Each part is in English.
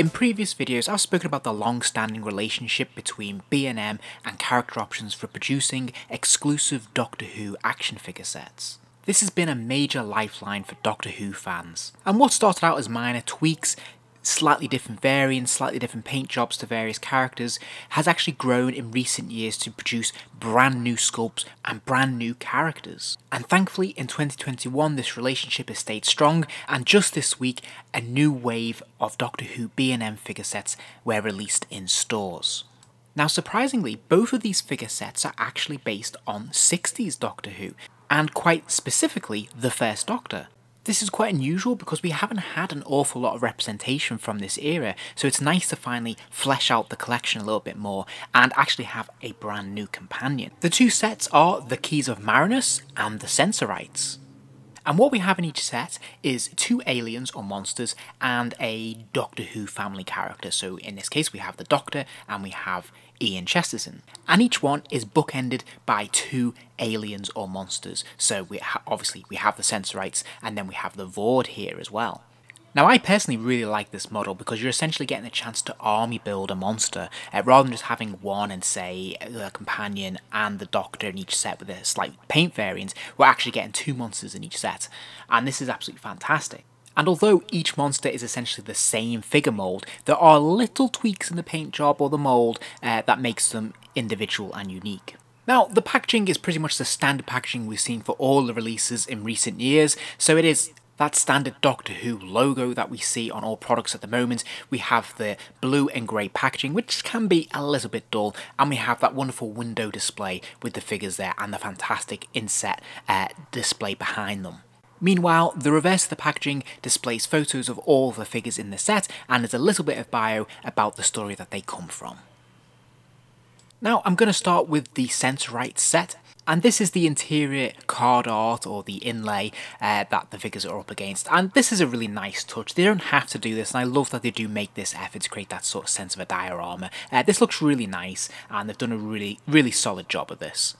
In previous videos, I've spoken about the long-standing relationship between B&M and Character Options for producing exclusive Doctor Who action figure sets. This has been a major lifeline for Doctor Who fans, and what started out as minor tweaks, slightly different variants, slightly different paint jobs to various characters, has actually grown in recent years to produce brand new sculpts and brand new characters. And thankfully in 2021 this relationship has stayed strong, and just this week a new wave of Doctor Who B&M figure sets were released in stores. Now surprisingly, both of these figure sets are actually based on 60s Doctor Who, and quite specifically the First Doctor. This is quite unusual because we haven't had an awful lot of representation from this era, so it's nice to finally flesh out the collection a little bit more and actually have a brand new companion. The two sets are the Keys of Marinus and the Sensorites. And what we have in each set is two aliens or monsters and a Doctor Who family character. So in this case we have the Doctor and we have Ian Chesterton. And each one is bookended by two aliens or monsters. So obviously we have the Sensorites and then we have the Vord here as well. Now I personally really like this model because you're essentially getting a chance to army build a monster rather than just having one and say the companion and the Doctor in each set with a slight paint variant. We're actually getting two monsters in each set, and this is absolutely fantastic. And although each monster is essentially the same figure mould, there are little tweaks in the paint job or the mould that makes them individual and unique. Now, the packaging is pretty much the standard packaging we've seen for all the releases in recent years, so it is that standard Doctor Who logo that we see on all products at the moment. We have the blue and grey packaging, which can be a little bit dull, and we have that wonderful window display with the figures there and the fantastic inset display behind them. Meanwhile, the reverse of the packaging displays photos of all the figures in the set, and there's a little bit of bio about the story that they come from. Now I'm going to start with the Sensorites set, and this is the interior card art or the inlay that the figures are up against, and this is a really nice touch. They don't have to do this, and I love that they do make this effort to create that sort of sense of a diorama. This looks really nice, and they've done a really solid job of this.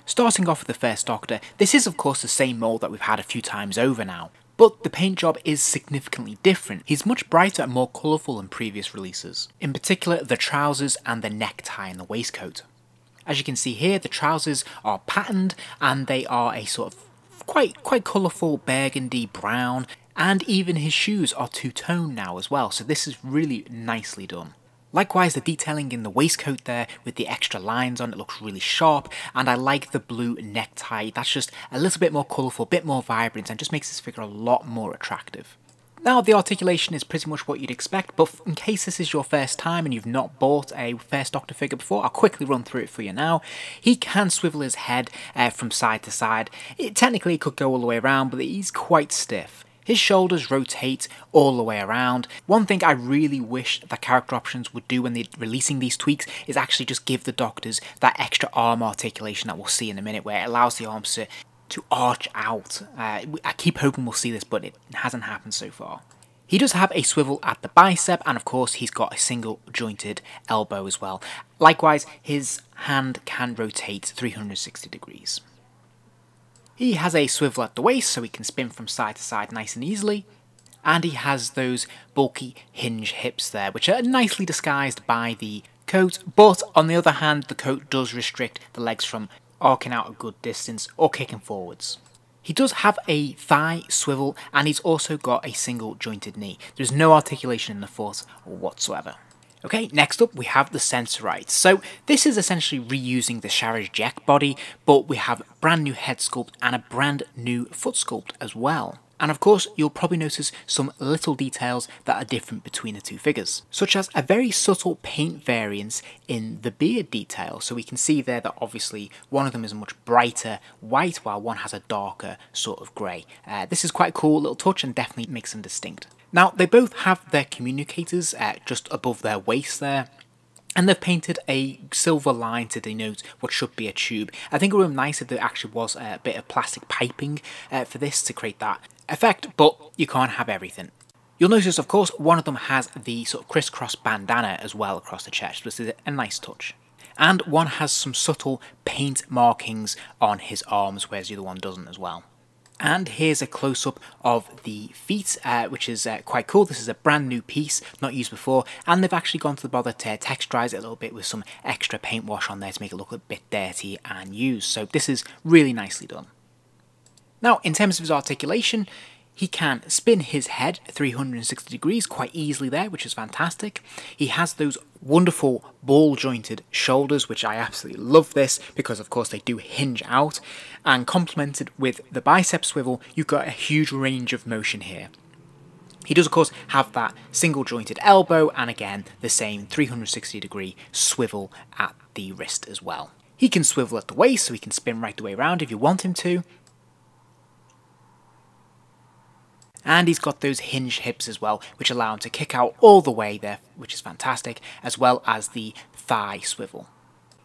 Starting off with the First Doctor, this is of course the same mould that we've had a few times over now, but the paint job is significantly different. He's much brighter and more colourful than previous releases, in particular the trousers and the necktie and the waistcoat. As you can see here, the trousers are patterned and they are a sort of quite colourful burgundy brown, and even his shoes are two-tone now as well, so this is really nicely done. Likewise, the detailing in the waistcoat there with the extra lines on it looks really sharp, and I like the blue necktie. That's just a little bit more colourful, a bit more vibrant, and just makes this figure a lot more attractive. Now, the articulation is pretty much what you'd expect, but in case this is your first time and you've not bought a First Doctor figure before, I'll quickly run through it for you now. He can swivel his head from side to side. Technically, it could go all the way around, but he's quite stiff. His shoulders rotate all the way around. One thing I really wish that Character Options would do when they're releasing these tweaks is actually just give the Doctors that extra arm articulation that we'll see in a minute, where it allows the arms to arch out. I keep hoping we'll see this, but it hasn't happened so far. He does have a swivel at the bicep, and of course he's got a single jointed elbow as well. Likewise, his hand can rotate 360 degrees. He has a swivel at the waist, so he can spin from side to side nice and easily. And he has those bulky hinge hips there, which are nicely disguised by the coat, but on the other hand, the coat does restrict the legs from arcing out a good distance or kicking forwards. He does have a thigh swivel, and he's also got a single jointed knee. There's no articulation in the foot whatsoever. Okay, next up we have the Sensorites. So this is essentially reusing the Sharaj Jack body, but we have a brand new head sculpt and a brand new foot sculpt as well. And of course, you'll probably notice some little details that are different between the two figures, such as a very subtle paint variance in the beard detail. So we can see there that obviously one of them is a much brighter white, while one has a darker sort of grey. This is quite a cool little touch and definitely makes them distinct. Now, they both have their communicators just above their waist there, and they've painted a silver line to denote what should be a tube. I think it would have been nice if there actually was a bit of plastic piping for this to create that effect, but you can't have everything. You'll notice, of course, one of them has the sort of crisscross bandana as well across the chest, which is a nice touch. And one has some subtle paint markings on his arms, whereas the other one doesn't as well. And here's a close-up of the feet, which is quite cool. This is a brand new piece, not used before, and they've actually gone to the bother to texturize it a little bit with some extra paint wash on there to make it look a bit dirty and used. So this is really nicely done. Now, in terms of his articulation, he can spin his head 360 degrees quite easily there, which is fantastic. He has those wonderful ball-jointed shoulders, which I absolutely love this, because of course they do hinge out, and complemented with the bicep swivel, you've got a huge range of motion here. He does of course have that single jointed elbow, and again the same 360 degree swivel at the wrist as well. He can swivel at the waist, so he can spin right the way around if you want him to. And he's got those hinged hips as well, which allow him to kick out all the way there, which is fantastic, as well as the thigh swivel.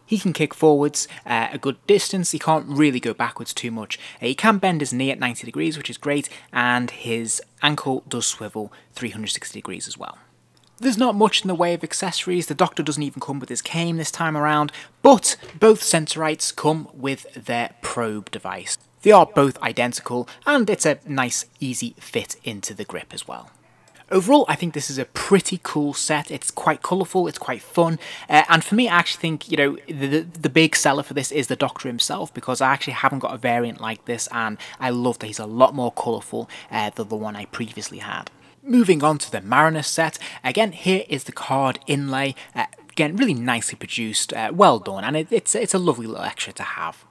He can kick forwards a good distance. He can't really go backwards too much. He can bend his knee at 90 degrees, which is great, and his ankle does swivel 360 degrees as well. There's not much in the way of accessories. The Doctor doesn't even come with his cane this time around, but both Sensorites come with their probe device. They are both identical, and it's a nice, easy fit into the grip as well. Overall, I think this is a pretty cool set. It's quite colourful, it's quite fun, and for me, I actually think, you know, the big seller for this is the Doctor himself, because I actually haven't got a variant like this, and I love that he's a lot more colourful than the one I previously had. Moving on to the Marinus set, again, here is the card inlay, again, really nicely produced, well done, and it's a lovely little extra to have.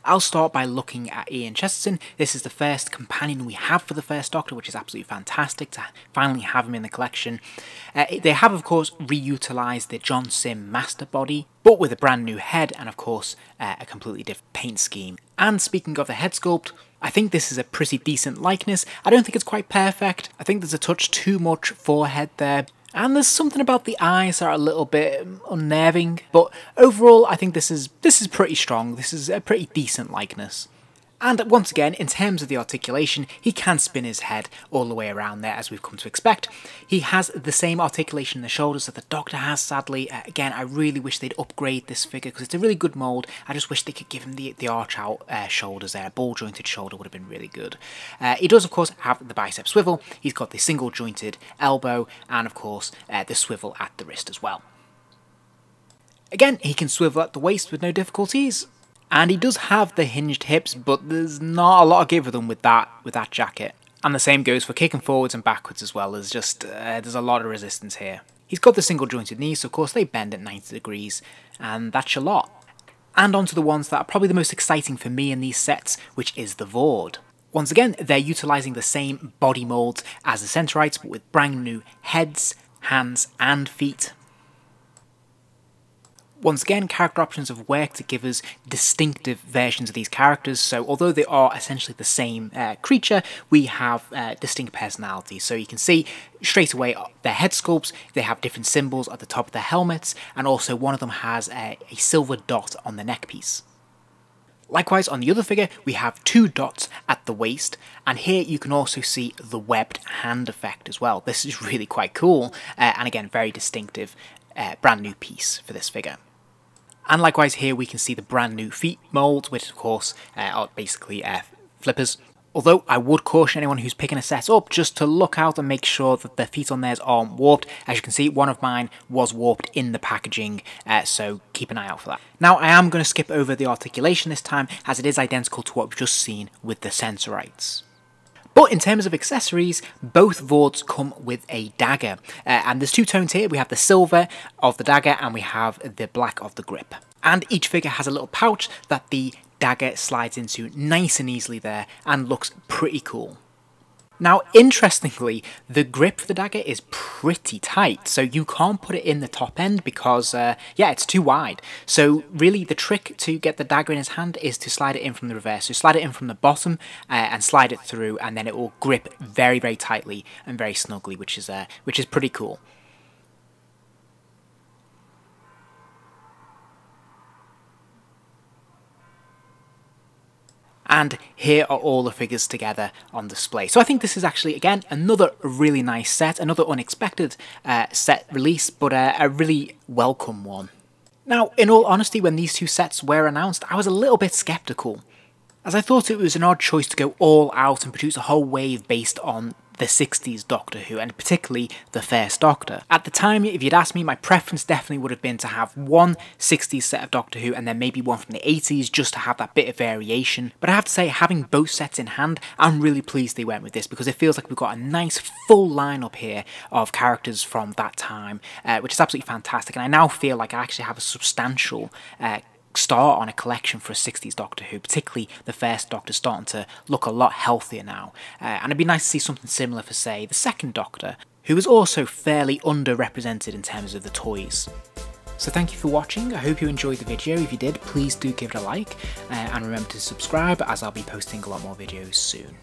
I'll start by looking at Ian Chesterton. This is the first companion we have for the first Doctor, which is absolutely fantastic to finally have him in the collection. They have, of course, reutilised the John Sim master body, but with a brand new head and, of course, a completely different paint scheme. And speaking of the head sculpt, I think this is a pretty decent likeness. I don't think it's quite perfect. I think there's a touch too much forehead there. And there's something about the eyes that are a little bit unnerving, but overall I think this is pretty strong. This is a pretty decent likeness. And once again, in terms of the articulation, he can spin his head all the way around there, as we've come to expect. He has the same articulation in the shoulders that the Doctor has, sadly. Again, I really wish they'd upgrade this figure, because it's a really good mould. I just wish they could give him the arch-out shoulders there. A ball-jointed shoulder would have been really good. He does, of course, have the bicep swivel. He's got the single-jointed elbow, and, of course, the swivel at the wrist as well. Again, he can swivel at the waist with no difficulties. And he does have the hinged hips, but there's not a lot of give with them with that jacket. And the same goes for kicking forwards and backwards as well. There's just there's a lot of resistance here. He's got the single jointed knees, so of course they bend at 90 degrees, and that's your lot. And onto the ones that are probably the most exciting for me in these sets, which is the Vord. Once again, they're utilising the same body moulds as the Sensorites, but with brand new heads, hands and feet. Once again, character options have worked to give us distinctive versions of these characters, so although they are essentially the same creature, we have distinct personalities. So you can see straight away their head sculpts, they have different symbols at the top of their helmets, and also one of them has a silver dot on the neck piece. Likewise, on the other figure, we have 2 dots at the waist, and here you can also see the webbed hand effect as well. This is really quite cool, and again, very distinctive, brand new piece for this figure. And likewise here we can see the brand new feet mould, which of course are basically flippers. Although I would caution anyone who's picking a set up just to look out and make sure that the feet on theirs aren't warped. As you can see, one of mine was warped in the packaging, so keep an eye out for that. Now I am going to skip over the articulation this time, as it is identical to what we've just seen with the Sensorites. But in terms of accessories, both Vords come with a dagger, and there's 2 tones here. We have the silver of the dagger and we have the black of the grip. And each figure has a little pouch that the dagger slides into nice and easily there, and looks pretty cool. Now, interestingly, the grip for the dagger is pretty tight, so you can't put it in the top end because, yeah, it's too wide. So really, the trick to get the dagger in his hand is to slide it in from the reverse. So slide it in from the bottom and slide it through, and then it will grip very, very tightly and very snugly, which is pretty cool. And here are all the figures together on display. So I think this is actually, again, another really nice set, another unexpected set release, but a really welcome one. Now, in all honesty, when these 2 sets were announced, I was a little bit skeptical. as I thought it was an odd choice to go all out and produce a whole wave based on the 60s Doctor Who, and particularly the First Doctor. At the time, if you'd asked me, my preference definitely would have been to have one 60s set of Doctor Who and then maybe one from the 80s just to have that bit of variation. But I have to say, having both sets in hand, I'm really pleased they went with this because it feels like we've got a nice full lineup here of characters from that time, which is absolutely fantastic. And I now feel like I actually have a substantial start on a collection for a 60s Doctor Who, particularly the First Doctor starting to look a lot healthier now, and it'd be nice to see something similar for, say, the Second Doctor, who was also fairly underrepresented in terms of the toys. So thank you for watching. I hope you enjoyed the video. If you did, please do give it a like, and remember to subscribe as I'll be posting a lot more videos soon.